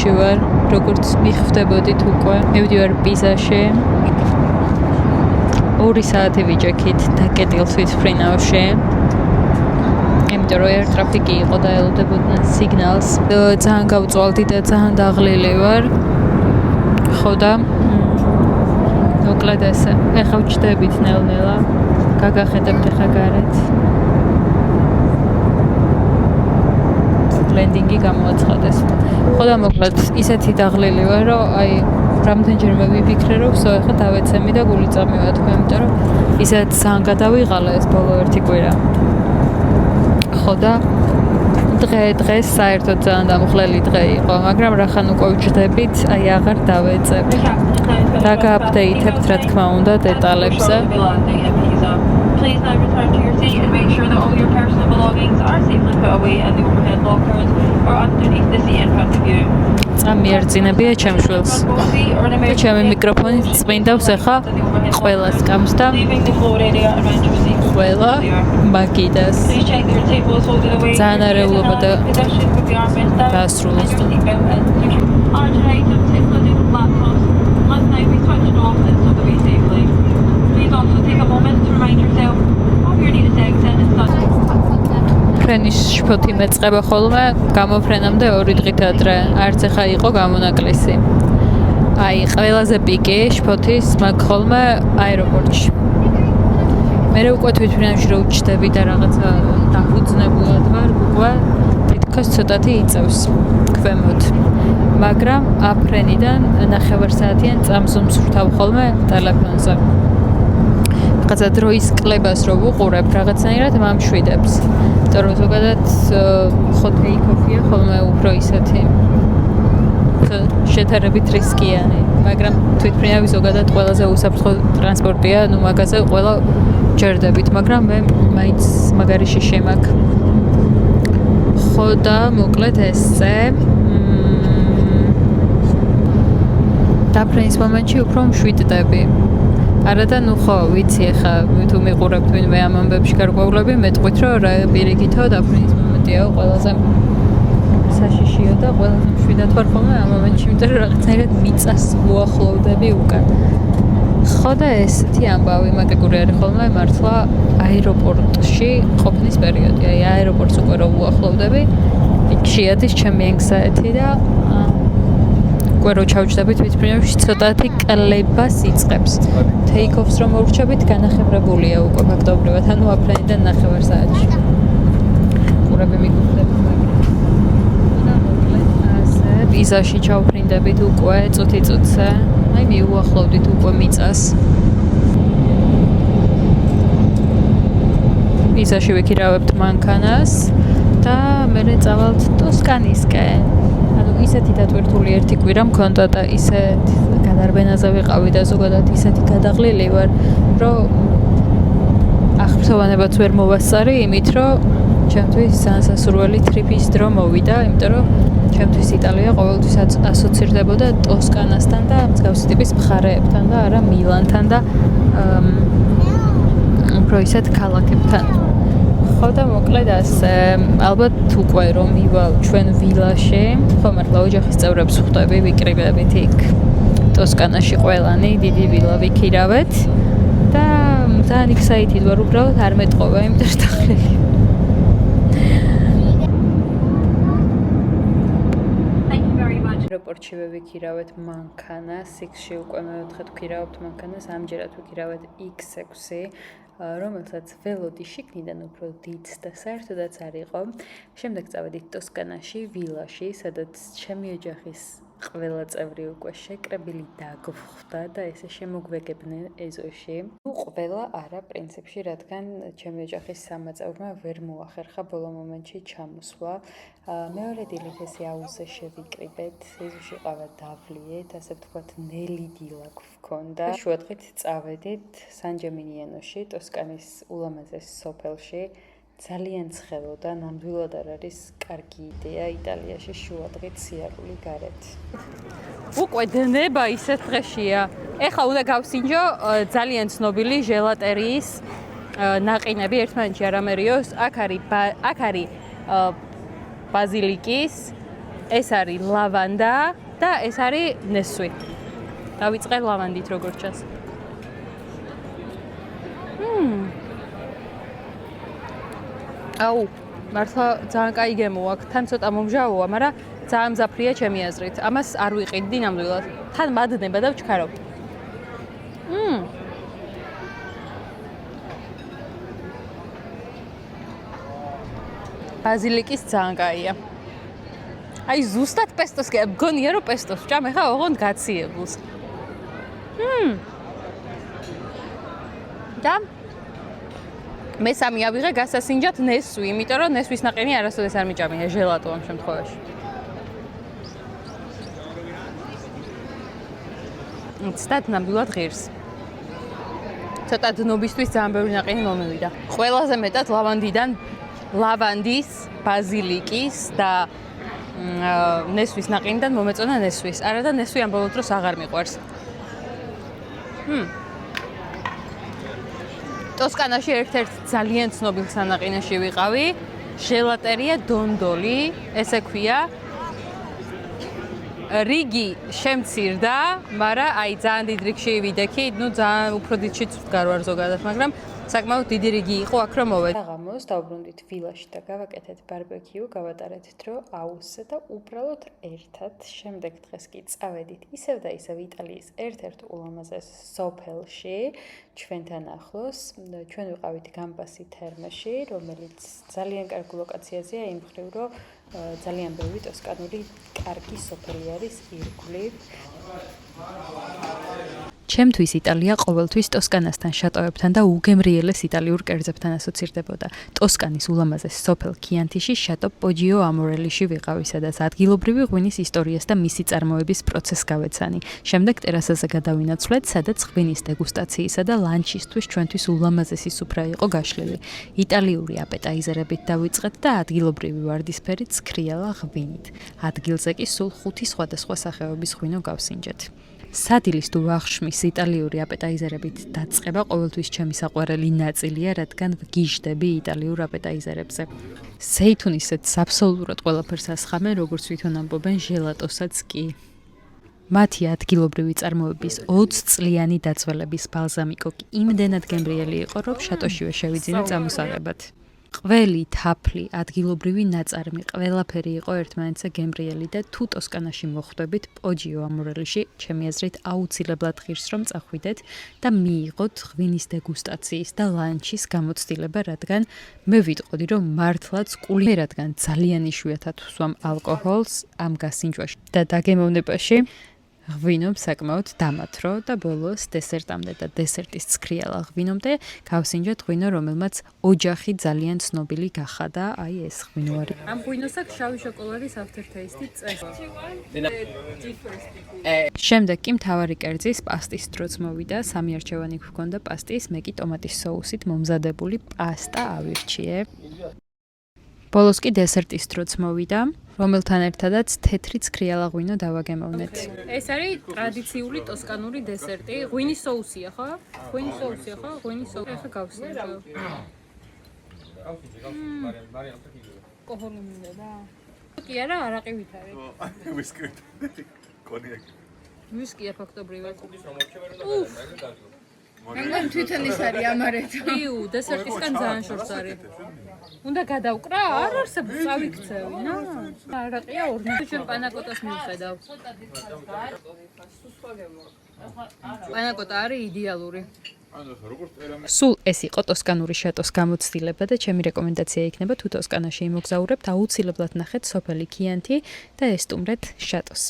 ტრაფიკში ვარ, როგორც მიხვდებოდით უკვე. მივდივარ პიზაში. 2 საათი ვიჭექით და კეტილს ვიფრინავში. იმიტომ რომ ერთ ტრაფიკი იყო და ელოდებოდნენ სიგნალს. ძალიან გავწვალდი და ძალიან დაღლილი ვარ. ხო და მოკლედ ესე. ეხლა ვჩდებით ნელ-ნელა. გაგახედებთ ეხლა გარეთ. ლენდინგი გამოაცხადეს. ხო და მოკლედ ისეთი დაღლილი ვარ, რომ აი რამდენჯერმე ვიფიქრე, რომ ვსო ეხლა დავეცემი და გული წამივათქვი, იმიტომ რომ ისეთ ძალიან გადავიღალა ეს ბოლო ერთი კვირა. ხო და დღეს საერთოდ ძალიან დამუხლელი დღე იყო, მაგრამ რახან უკვე ვჯდებით, აი აღარ დავეწებ. და გააპდეითებთ რა თქმა უნდა დეტალებზე. Please now return to your seat and make sure that all your personal belongings are safely put away in the overhead lockers or underneath the seat in front of you. Წამიერწინებია ჩემ შვილს. და ჩემი მიკროფონი წმინდავს ახლა ყველას კამს და ყველა მაგიდას. ძალიან არეულობა და დაასრულოს. ფრენის შფოთი მეწყება ხოლმე გამოფრენამდე 2 დღით ადრე. არც ახლა იყო გამონაკლისი. აი, ყველაზე პიკი შფოთის მაგ ხოლმე აეროპორტში. მე უკვე თვითმფრინავში რო ვჩდები და რაღაცა დაფუძნებულად ვარ, უკვე თითქოს ცოტათი იწევს ქვემოთ. მაგრამ აფრენიდან 9 საათიან წამსვამს ვრთავ ხოლმე ტელეფონზე. რაღაცა დროის კლებას რო ვუყურებ, რაღაცნაირად მამშვიდებს. იმიტომ რომ ზოგადად ხო ტეიქოფია ხოლმე უფრო ისეთი შეთანხმებით რისკიანი, მაგრამ თვითმფრინავი ზოგადად ყველაზე უსაფრთხო ტრანსპორტია, ნუ მაგაზე ყველა ჯერდებით, მაგრამ მე მაინც მაგარი შიში მაქვს. ხო და მოკლედ ესე დაფრენის მომენტში უფრო მშვიდდები. არა და ნუ ხო ვიცი ახლა თუ მიყურებთ ვინმე ამ ამბებში გარკვეულები მეტყვით რომ რა პირიქითო დაფრენის მომენტია ყველაზე საშიშიო და ყველაზე მშვიდად ვარ ხოლმე ამ მომენტში, იმიტომ რომ რაღაცნაირად მიწას უახლოვდები უკან. ხო და ესეთი ამბავი მაგიკური არის ხოლმე მართლა აეროპორტში ყოფნის პერიოდი. აი აეროპორტს უკვე რო უახლოვდები, იქ შეადის ჩემი anxiety და უკვე რო ჩავჯდებით თვითმფრინავში ცოტათი კლებას იწყებს. Take-offs რომ მოვრჩებით, განახევრებულია უკვე ფაქტობრივად, ანუ აფრენიდან 9 საათში. ყურები მიგუხდებით მაგრამ. და მოკლედ ასე პიზაში ჩავფრინდებით უკვე წუთი-წუთზე. აი მიუახლოვდით უკვე მიწას. პიზაში ვიქირავებთ მანქანას და მერე წავალთ ტოსკანისკენ. ისეთი დატვირთული ერთი კვირა მქონდა და ისეთ გადარბენაზე ვიყავი და ზოგადად ისეთი გადაღლილი ვარ, რომ აღფრთოვანებაც ვერ მოვასწარი იმით, რომ ჩემთვის ძალიან სასურველი ტრიპის დრო მოვიდა, იმიტომ რომ ჩემთვის იტალია ყოველთვის ასოცირდებოდა ტოსკანასთან და მსგავსი ტიპის მხარეებთან და არა მილანთან და უფრო ისეთ ქალაქებთან. ხო და მოკლედ ასე ალბათ უკვე რომ მივალ ჩვენ ვილაში, ხო მართლა ოჯახის წევრებს ხვდები, ვიკრიბებით იქ ტოსკანაში ყველანი, დიდი ვილა ვიქირავეთ და ძალიან excited ვარ, უბრალოდ არ მეტყობა, იმიტომ რომ დაღლილი. აეროპორტშივე ვიქირავეთ მანქანას, X-ში უკვე მეოთხედ ვქირავთ მანქანას, ამჯერად ვიქირავეთ X6, რომელსაც ველოდი შიგნიდან უფრო დიდ და საერთოდაც არ იყო. შემდეგ წავედით ტოსკანაში, ვილაში, სადაც ჩემი ოჯახის ყველა წევრი უკვე შეკრებილი დაგვხვდა და ესე შემოგვეგებდნენ ეზოში. ნუ ყველა არა პრინციპში, რადგან ჩემი ოჯახის სამაწევრმა ვერ მოახერხა ბოლო მომენტში ჩამოსვლა. მეორე დილით ესე აუზზე შევიკრიბეთ, ეზოში ყავა დავლიეთ, ასე ვთქვათ, ნელი დილა გვქონდა. შუადღით წავედით სან-ჯემინიანოში, ტოსკანის ულამაზეს სოფელში. ძალიან ცხელო და ნამდვილად არ არის კარგი იდეა იტალიაში შუადღით სიარული გარეთ. უკვე დნება ისეთ დღეშია. ეხლა უნდა გავსინჯო ძალიან ცნობილი ჟელატერიის ნაყინები ერთმანეთში არ ამერიოს. აქ არის ბაზილიკის ეს არის ლავანდა და ეს არის ნესვი. დავიწყე ლავანდით როგორც ჩანს. აუ, მართლა ძალიან კაი გემო აქვს. თან ცოტა მომჟავოა, მაგრამ ძალიან მზაფრია ჩემი აზრით. ამას არ ვიყიდი ნამდვილად. თან მადნება და ვჩქარავ. ბაზილიკის ძალიან კაია. აი ზუსტად პესტოს გონია რომ პესტოს ვჭამ, ეხლა ოღონდ გაციებულს. და მესამე ავიღე გასასინჯად ნესვი, იმიტომ რომ ნესვის ნაყინი არასოდეს არ მიჭამია ჟელატო ამ შემთხვევაში. ცდად ნამდვილად ღირს. ცოტა დნობისთვის ძალიან ბევრი ნაყინი მომივიდა. ყველაზე მეტად ლავანდის, ბაზილიკის და ნესვის ნაყინიდან მომეწონა ნესვის. არა და ნესვი ამ ბოლო დროს აღარ მიყვარს. ტოსკანაში ერთ-ერთ ძალიან ცნობილ სანაყინაში ვიყავი. ჟელატერია დონდოლი, ესე ქვია. რიგი შემცირდა, მაგრამ აი ძალიან დიდ რიგში ვიდექი, ძალიან უფრო დიდშიც ვდგარ ვარ ზოგადად, მაგრამ საკმაოდ დიდი რიგი იყო აქ რომ მოვედი. საღამოს დავბრუნდით ვილაში და გავაკეთეთ ბარბეკიუ, გავატარეთ დრო აუზზე და უბრალოდ ერთად. შემდეგ დღეს კი წავედით ისევ და ისევ იტალიის ერთ-ერთ ულამაზეს სოფელში, ჩვენთან ახლოს. ჩვენ ვიყავით გამბასი თერმაში, რომელიც ძალიან კარგი ლოკაციაზეა იმ მხრივ, რომ ძალიან ბევრი ტოსკანური კარგი სოფელი არის ირგვლივ. ჩემთვის იტალია ყოველთვის ტოსკანასთან შატოებთან და უგემრიელეს იტალიურ კერძებთან ასოცირდებოდა. ტოსკანის ულამაზეს სოფელ ქიანთიში შატო პოჯიო ამორელიში ვიყავი, სადაც ადგილობრივი ღვინის ისტორიას და მისი წარმოების პროცესს გავეცანი. შემდეგ ტერასაზე გადავინაცვლეთ, სადაც ღვინის დეგუსტაციისა და ლანჩისთვის ჩვენთვის ულამაზესი სუფრა იყო გაშლილი. იტალიური აპეტაიზერებით დავიწყეთ და ადგილობრივი ვარდისფერი ცქრიალა ღვინით. ადგილზე კი სულ 5 სხვადასხვა სახეობის ღვინო გავსინჯეთ. სადილის თუ ვახშმის იტალიური აპეტაიზერებით დაწყება ყოველთვის ჩემი საყვარელი ნაწილია, რადგან ვგიჟდები იტალიურ აპეტაიზერებზე. ზეითუნისეც აბსოლუტურად ყველაფერს ასხამენ, როგორც თვითონ ამბობენ, ჟელატოსაც კი. მათი ადგილობრივი წარმოების 20 წლიანი დაძველების ბალზამიკო კი იმდენად გემრიელი იყო, რომ შატოშივე შევიძინე წამოსაღებად. ყველი თაფლი, ადგილობრივი ნაწარმი, ყველაფერი იყო ერთმანეთზე გემრიელი და თუ ტოსკანაში მოხვდებით პოჯიო ამორელიში, ჩემი აზრით აუცილებლად ღირს რომ წახვიდეთ და მიიღოთ ღვინის დეგუსტაციის და ლანჩის გამოცდილება, რადგან მე ვიტყოდი, რომ მართლაც ყული, რადგან ძალიან იშვიათად ვსვამ ალკოჰოლს ამ გასინჯვაში და დაგემოვნებაში. ღვინო საკმაოდ დამათრო და ბოლოს დესერტამდე და დესერტის ცქრიალა ღვინომდე გავსინჯეთ ღვინო, რომელმაც ოჯახი ძალიან ცნობილი გახადა, აი ეს ღვინო არის. ამ ღვინოს აქვს შავი შოკოლადის aftertaste-ი წესო. შემდეგ კი მთავარი კერძის პასტის დროც მოვიდა, სამი არჩევანი გვქონდა პასტის, მე კი ტომატის соусით მომზადებული პასტა ავირჩიე. ბოლოს კი დესერტის დროც მოვიდა, რომელთან ერთადაც თეთრი ცქრიალა ღვინო დავაგემოვნეთ. ეს არის ტრადიციული ტოსკანური დესერტი, ღვინის соусია, ხო? ღვინის соусია, ხო? ღვინის соуს. ეხლა გავსინჯო. კოჰოლი მინდა. კი არა, არაყივით არის. ვისკივით. კონიაკი. ვისკია ფაქტობრივად. მაგრამ თვითონ ის არის ამარეთ. იუ, დესერტისგან ძალიან შორს არის. უნდა გადავკრა? არ არსებობს, წავიქცევი, ნა? არაყია ორნა. ჩვენ პანაკოტას მივხედავ. პანაკოტა არის იდეალური. სულ ეს იყო ტოსკანური შატოს გამოცდილება და ჩემი რეკომენდაცია იქნება თუ ტოსკანაში იმოგზაურებთ, აუცილებლად ნახეთ სოფელი ქიანთი და ესტუმრეთ შატოს.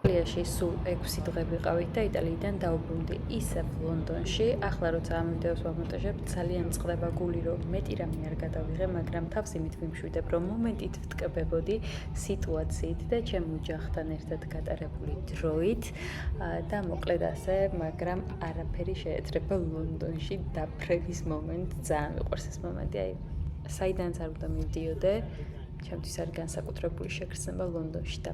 იტალიაში სულ 6 დღე ვიყავით და იტალიიდან დავბრუნდი ისევ ლონდონში. ახლა როცა ამ ვიდეოს ვამონტაჟებ, ძალიან წყდება გული, რომ მეტი რამე არ გადავიღე, მაგრამ თავს იმით ვიმშვიდებ, რომ მომენტით ვტკბებოდი სიტუაციით და ჩემ ოჯახთან ერთად გატარებული დროით და მოკლედ ასე, მაგრამ არაფერი შეეძრება ლონდონში დაფრენის მომენტ. ძალიან მიყვარს ეს მომენტი, აი საიდანაც არ უნდა მივდიოდე, ჩემთვის არის განსაკუთრებული შეგრძნება ლონდონში და